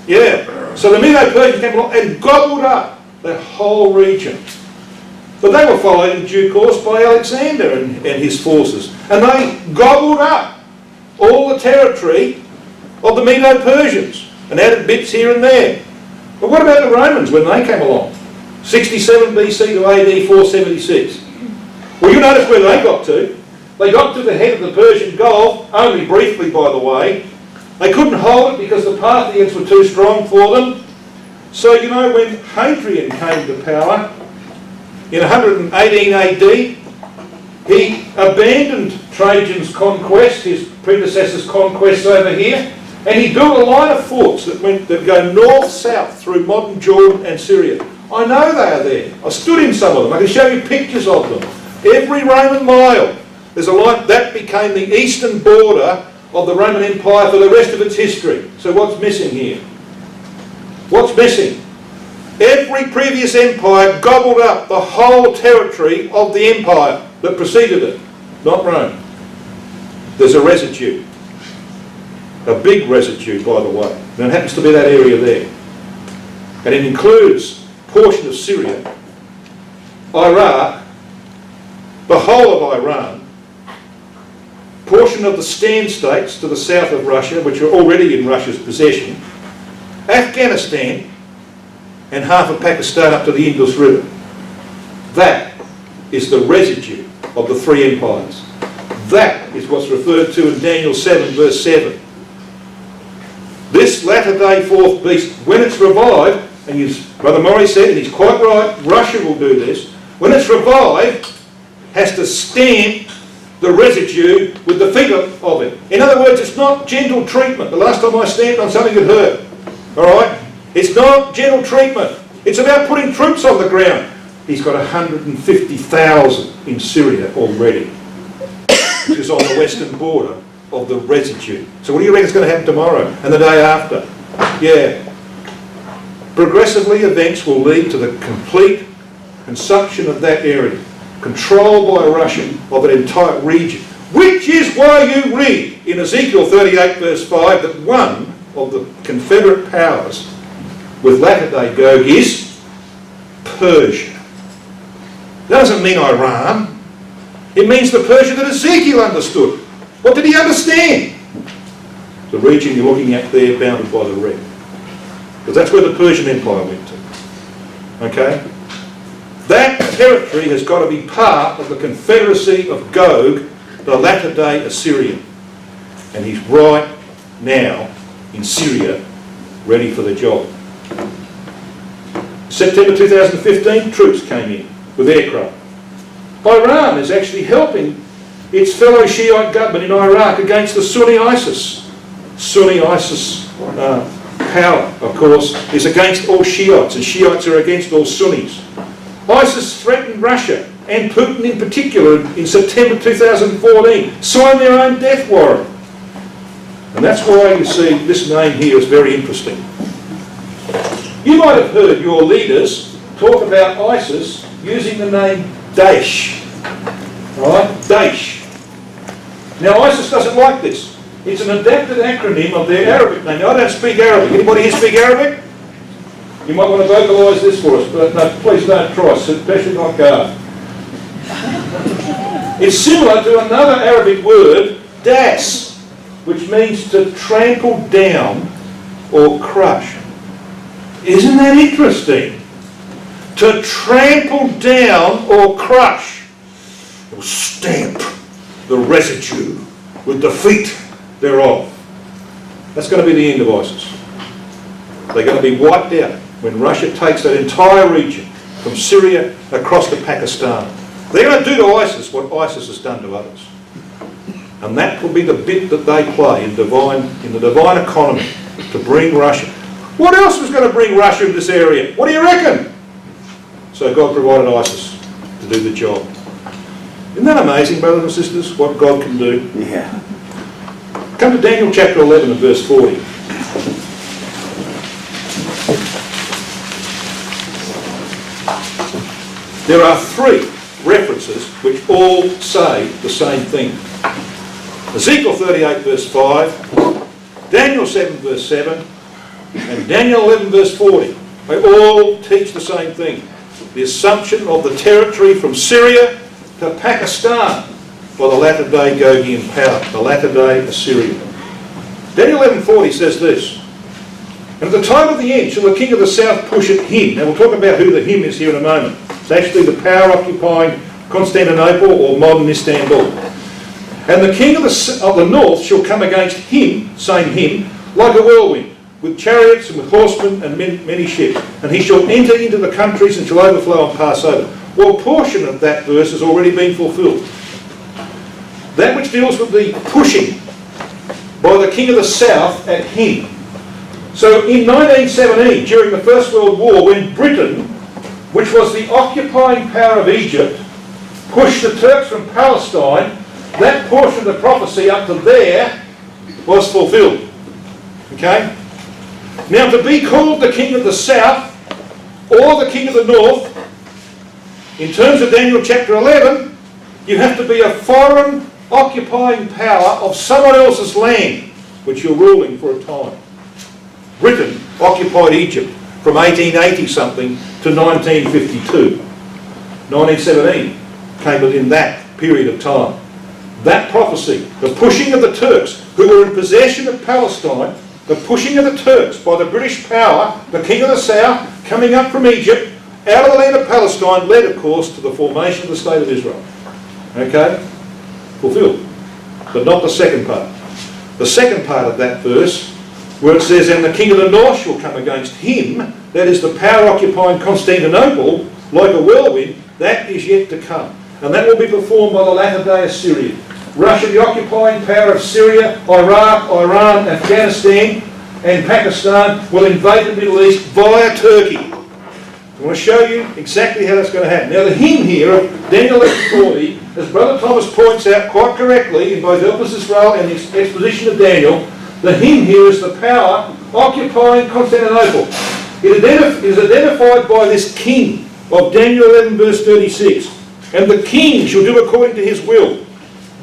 Yeah. So the Medo-Persians came along and gobbled up that whole region. But they were followed in due course by Alexander and his forces. And they gobbled up all the territory of the Medo-Persians and added bits here and there. But what about the Romans when they came along? 67 BC to AD 476. Well, you notice where they got to. They got to the head of the Persian Gulf, only briefly by the way. They couldn't hold it because the Parthians were too strong for them. So, you know, when Hadrian came to power in 118 AD, he abandoned Trajan's conquest, his predecessor's conquest over here, and he built a line of forts that go north-south through modern Jordan and Syria. I know they are there. I stood in some of them. I can show you pictures of them. Every Roman mile, there's a line that became the eastern border of the Roman Empire for the rest of its history. So what's missing here? What's missing? Every previous empire gobbled up the whole territory of the empire that preceded it, not Rome. There's a residue. A big residue, by the way. And it happens to be that area there. And it includes a portion of Syria, Iraq, the whole of Iran, portion of the Stan states to the south of Russia, which are already in Russia's possession, Afghanistan, and half of Pakistan up to the Indus River. That is the residue of the three empires. That is what's referred to in Daniel 7 verse 7. This latter-day fourth beast, when it's revived, and as Brother Murray said, and he's quite right, Russia will do this, when it's revived, has to stamp the residue with the feet of it. In other words, it's not gentle treatment. The last time I stamped on something, it hurt. Alright? It's not gentle treatment. It's about putting troops on the ground. He's got 150,000 in Syria already, which is on the western border of the residue. So what do you reckon is going to happen tomorrow and the day after? Yeah. Progressively, events will lead to the complete consumption of that area, control by Russia of an entire region, which is why you read in Ezekiel 38 verse 5 that one of the Confederate powers with latter-day Gog is Persia. That doesn't mean Iran. It means the Persia that Ezekiel understood. What did he understand? The region you're looking at there, bounded by the red. Because that's where the Persian Empire went to. Okay? That territory has got to be part of the confederacy of Gog, the latter-day Assyrian. And he's right now in Syria, ready for the job. September 2015, troops came in with aircraft. Iran is actually helping its fellow Shiite government in Iraq against the Sunni ISIS. Sunni ISIS power, of course, is against all Shiites, and Shiites are against all Sunnis. ISIS threatened Russia, and Putin in particular, in September 2014, signed their own death warrant. And that's why you see this name here is very interesting. You might have heard your leaders talk about ISIS using the name Daesh. Right? Daesh. Now ISIS doesn't like this. It's an adapted acronym of their Arabic name. Now I don't speak Arabic. Anybody here speak Arabic? You might want to vocalise this for us, but no, please don't try, especially not God. It's similar to another Arabic word, das, which means to trample down or crush. Isn't that interesting? To trample down or crush. Or stamp the residue with the feet thereof. That's going to be the end of ISIS. They're going to be wiped out when Russia takes that entire region from Syria across to Pakistan. They're going to do to ISIS what ISIS has done to others. And that will be the bit that they play in the divine economy to bring Russia. What else was going to bring Russia in this area? What do you reckon? So God provided ISIS to do the job. Isn't that amazing, brothers and sisters, what God can do? Yeah. Come to Daniel chapter 11 and verse 40. There are three references which all say the same thing. Ezekiel 38 verse 5, Daniel 7 verse 7, and Daniel 11 verse 40. They all teach the same thing. The assumption of the territory from Syria to Pakistan by the latter-day Gogian power, the latter-day Assyrian. Daniel 11:40 says this, and at the time of the end shall the king of the south push at him. Now we'll talk about who the him is here in a moment. It's actually the power occupying Constantinople or modern Istanbul. And the king of the north shall come against him, same him, like a whirlwind. with chariots and with horsemen and many ships. And he shall enter into the countries and shall overflow and pass over. Well, a portion of that verse has already been fulfilled. That which deals with the pushing by the king of the south at him. So in 1917, during the First World War, when Britain, which was the occupying power of Egypt, pushed the Turks from Palestine, that portion of the prophecy up to there was fulfilled. Okay? Now, to be called the king of the south or the king of the north, in terms of Daniel chapter 11, you have to be a foreign occupying power of someone else's land, which you're ruling for a time. Britain occupied Egypt from 1880 something to 1952. 1917 came within that period of time. That prophecy, the pushing of the Turks who were in possession of Palestine, the pushing of the Turks by the British power, the king of the south, coming up from Egypt, out of the land of Palestine, led, of course, to the formation of the state of Israel. Okay? Fulfilled. But not the second part. The second part of that verse, where it says, and the king of the north shall come against him, that is the power occupying Constantinople, like a whirlwind, that is yet to come. And that will be performed by the latter day Assyrian. Russia, the occupying power of Syria, Iraq, Iran, Afghanistan, and Pakistan, will invade the Middle East via Turkey. I want to show you exactly how that's going to happen. Now, the hymn here of Daniel 11:40, as Brother Thomas points out quite correctly in both Help Us Israel and the exposition of Daniel, the hymn here is the power occupying Constantinople. It is identified by this king of Daniel 11 verse 36. And the king shall do according to his will.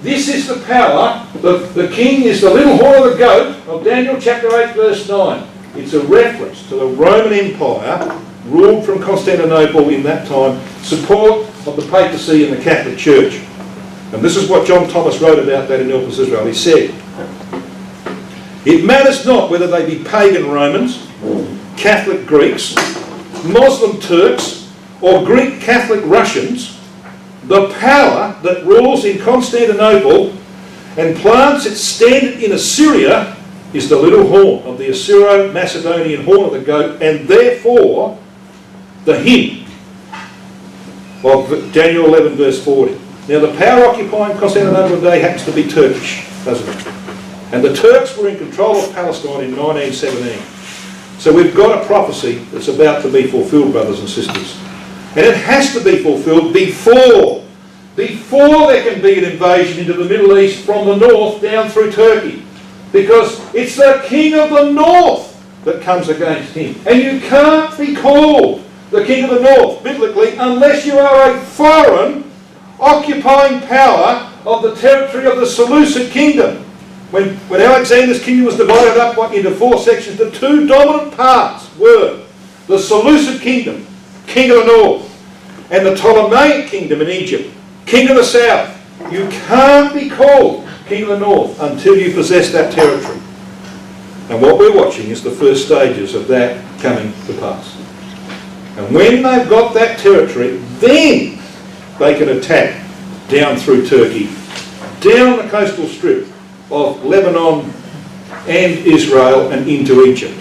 This is the power. The king is the little horn of the goat of Daniel chapter 8 verse 9. It's a reference to the Roman Empire ruled from Constantinople in that time, support of the papacy and the Catholic Church. And this is what John Thomas wrote about that in Help Us Israel. He said, it matters not whether they be pagan Romans, Catholic Greeks, Muslim Turks, or Greek Catholic Russians, the power that rules in Constantinople and plants its standard in Assyria is the little horn of the Assyro-Macedonian horn of the goat, and therefore the hymn of Daniel 11 verse 40. Now, the power occupying Constantinople today happens to be Turkish, doesn't it? And the Turks were in control of Palestine in 1917. So we've got a prophecy that's about to be fulfilled, brothers and sisters. And it has to be fulfilled before there can be an invasion into the Middle East from the north down through Turkey. Because it's the king of the north that comes against him. And you can't be called the king of the north, biblically, unless you are a foreign occupying power of the territory of the Seleucid kingdom. When Alexander's kingdom was divided up into 4 sections, the 2 dominant parts were the Seleucid kingdom, king of the north, and the Ptolemaic kingdom in Egypt, king of the south. You can't be called king of the north until you possess that territory. And what we're watching is the first stages of that coming to pass. And when they've got that territory, then they can attack down through Turkey, down the coastal strip of Lebanon and Israel and into Egypt.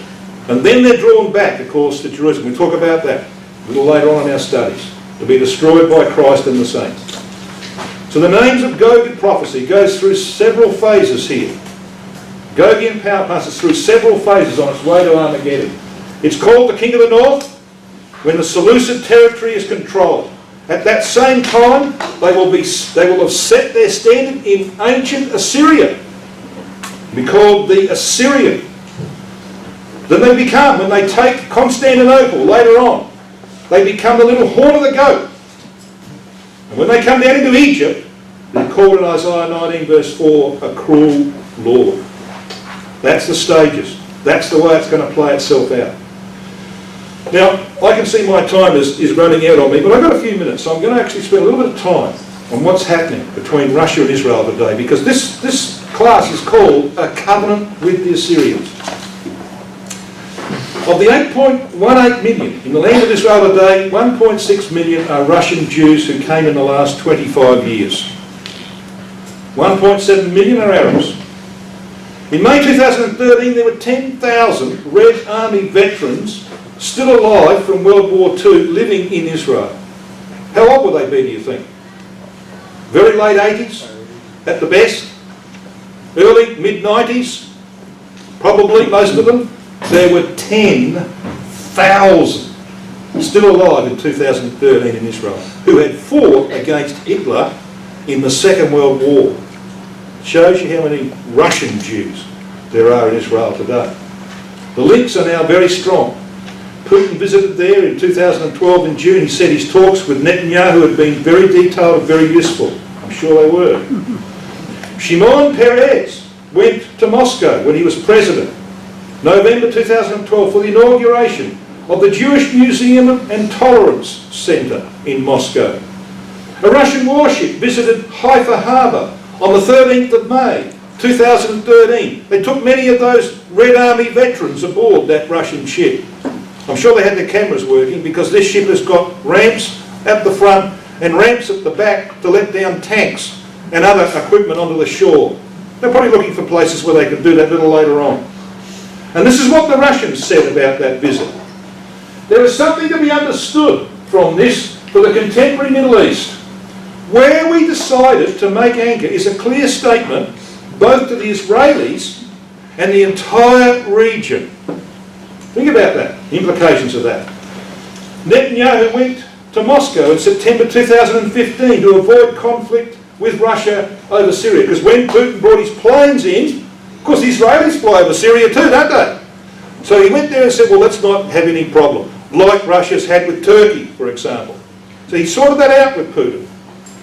And then they're drawn back, of course, to Jerusalem. We'll talk about that a little later on in our studies, to be destroyed by Christ and the saints. So the names of Gog in prophecy goes through several phases here. Gogian power passes through several phases on its way to Armageddon. It's called the king of the north when the Seleucid territory is controlled. At that same time, they will have set their standard in ancient Assyria. Be called the Assyrian. Then they become, when they take Constantinople later on, they become the little horn of the goat. And when they come down into Egypt, they're called in Isaiah 19 verse 4, a cruel Lord. That's the stages. That's the way it's going to play itself out. Now, I can see my time is running out on me, but I've got a few minutes, so I'm going to actually spend a little bit of time on what's happening between Russia and Israel today, because this class is called A Covenant with the Assyrians. Of the 8.18 million in the land of Israel today, 1.6 million are Russian Jews who came in the last 25 years. 1.7 million are Arabs. In May 2013, there were 10,000 Red Army veterans still alive from World War II living in Israel. How old will they be, do you think? Very late 80s, at the best? Early, mid-90s? Probably, most of them. There were 10,000 still alive in 2013 in Israel who had fought against Hitler in the Second World War. Shows you how many Russian Jews there are in Israel today. The links are now very strong. Putin visited there in 2012 in June. He said his talks with Netanyahu had been very detailed and very useful. I'm sure they were. Shimon Peres went to Moscow when he was president, November 2012, for the inauguration of the Jewish Museum and Tolerance Centre in Moscow. A Russian warship visited Haifa Harbour on the 13th of May 2013. They took many of those Red Army veterans aboard that Russian ship. I'm sure they had their cameras working because this ship has got ramps at the front and ramps at the back to let down tanks and other equipment onto the shore. They're probably looking for places where they could do that a little later on. And this is what the Russians said about that visit. There is something to be understood from this for the contemporary Middle East. Where we decided to make anchor is a clear statement both to the Israelis and the entire region. Think about that, the implications of that. Netanyahu went to Moscow in September 2015 to avoid conflict with Russia over Syria, because when Putin brought his planes in, of course the Israelis fly over Syria too, don't they? So he went there and said, well, let's not have any problem, like Russia's had with Turkey, for example. So he sorted that out with Putin.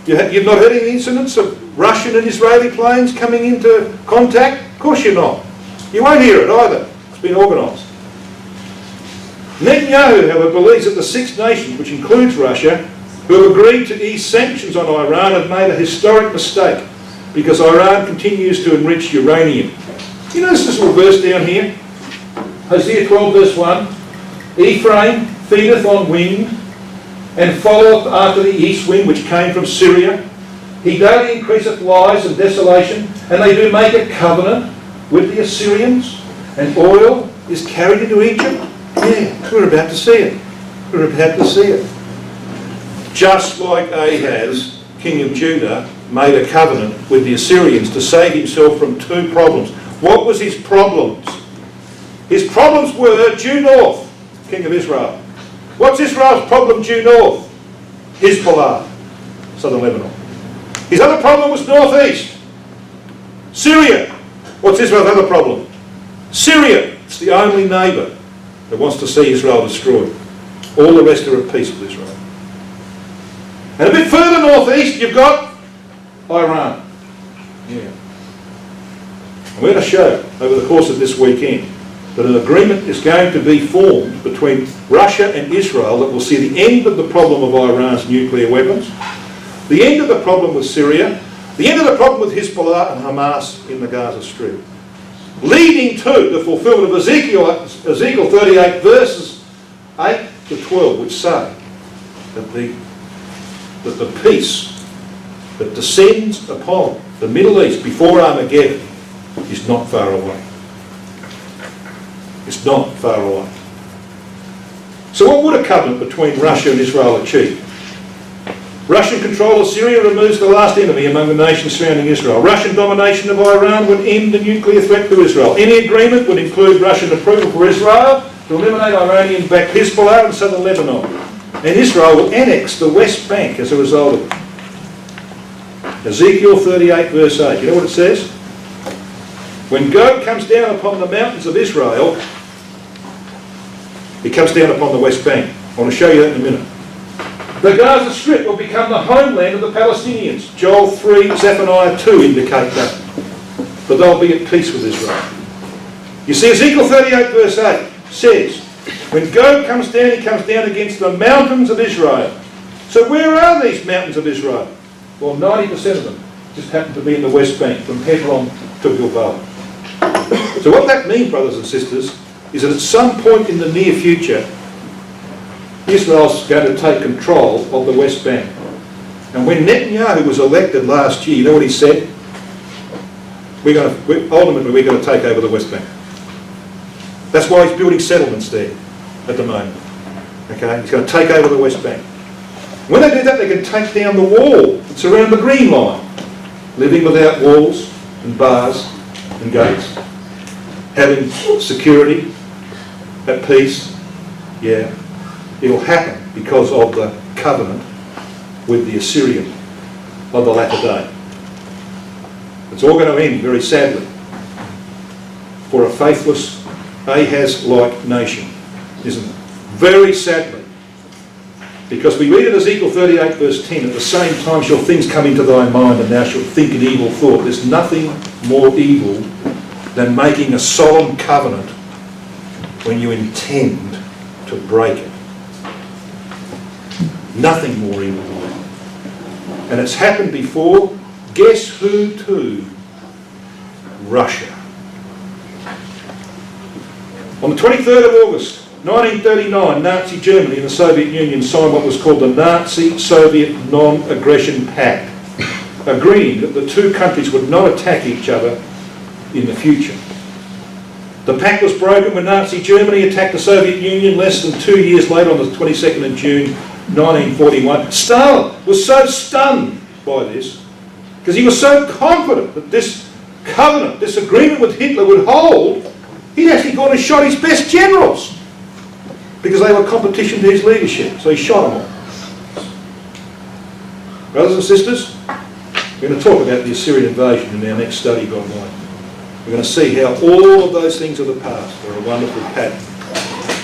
You've not heard any incidents of Russian and Israeli planes coming into contact? Of course you're not. You won't hear it either. It's been organised. Netanyahu, however, believes that the Six Nations, which includes Russia, who have agreed to ease sanctions on Iran, have made a historic mistake because Iran continues to enrich uranium. You notice this little verse down here? Hosea 12 verse 1. Ephraim feedeth on wind, and followeth after the east wind which came from Syria. He daily increaseth lies and desolation, and they do make a covenant with the Assyrians, and oil is carried into Egypt. Yeah, we're about to see it. We're about to see it. Just like Ahaz, king of Judah, made a covenant with the Assyrians to save himself from two problems. What was his problems? His problems were due north, king of Israel. What's Israel's problem due north? Hezbollah, southern Lebanon. His other problem was northeast, Syria. What's Israel's other problem? Syria. It's the only neighbour that wants to see Israel destroyed. All the rest are at peace with Israel. And a bit further northeast, you've got Iran. Yeah. I'm going to show over the course of this weekend that an agreement is going to be formed between Russia and Israel that will see the end of the problem of Iran's nuclear weapons, the end of the problem with Syria, the end of the problem with Hezbollah and Hamas in the Gaza Strip, leading to the fulfilment of Ezekiel 38 verses 8 to 12, which say that the peace that descends upon the Middle East before Armageddon is not far away. It's not far away. So what would a covenant between Russia and Israel achieve? Russian control of Syria removes the last enemy among the nations surrounding Israel. Russian domination of Iran would end the nuclear threat to Israel. Any agreement would include Russian approval for Israel to eliminate Iranian-backed Hezbollah in southern Lebanon. And Israel will annex the West Bank as a result of it. Ezekiel 38 verse 8. You know what it says? When God comes down upon the mountains of Israel, he comes down upon the West Bank. I want to show you that in a minute. The Gaza Strip will become the homeland of the Palestinians. Joel 3, Zephaniah 2 indicate that. But they'll be at peace with Israel. You see, Ezekiel 38 verse 8 says, when God comes down, he comes down against the mountains of Israel. So where are these mountains of Israel? Well, 90% of them just happen to be in the West Bank, from Hebron to Gilboa. So what that means, brothers and sisters, is that at some point in the near future, Israel's going to take control of the West Bank. And when Netanyahu was elected last year, you know what he said? ultimately we're going to take over the West Bank. That's why he's building settlements there at the moment. Okay, he's going to take over the West Bank. When they do that, they can take down the wall that's around the Green Line, living without walls and bars and gates, having security, at peace. Yeah, it'll happen because of the covenant with the Assyrian of the latter day. It's all going to end very sadly for a faithless Ahaz-like nation, isn't it? Very sadly. Because we read in Ezekiel 38 verse 10, at the same time shall things come into thy mind and thou shalt think an evil thought. There's nothing more evil than making a solemn covenant when you intend to break it. Nothing more evil than that. And it's happened before. Guess who to? Russia. On the 23rd of August 1939, Nazi Germany and the Soviet Union signed what was called the Nazi-Soviet Non-Aggression Pact, agreeing that the two countries would not attack each other in the future. The pact was broken when Nazi Germany attacked the Soviet Union less than 2 years later on the 22nd of June 1941. Stalin was so stunned by this because he was so confident that this covenant, this agreement with Hitler would hold, he'd actually gone and shot his best generals because they were competition to his leadership. So he shot them all. Brothers and sisters, we're going to talk about the Assyrian invasion in our next study, God willing. We're going to see how all of those things of the past are a wonderful pattern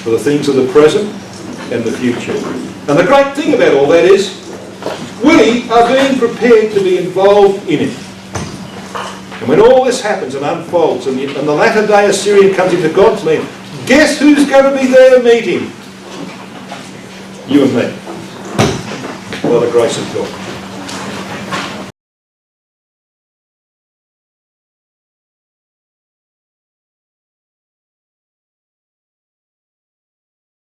for the things of the present and the future. And the great thing about all that is we are being prepared to be involved in it. And when all this happens and unfolds and the latter day Assyrian comes into God's land, guess who's going to be there to meet him? You and me. By the grace of God.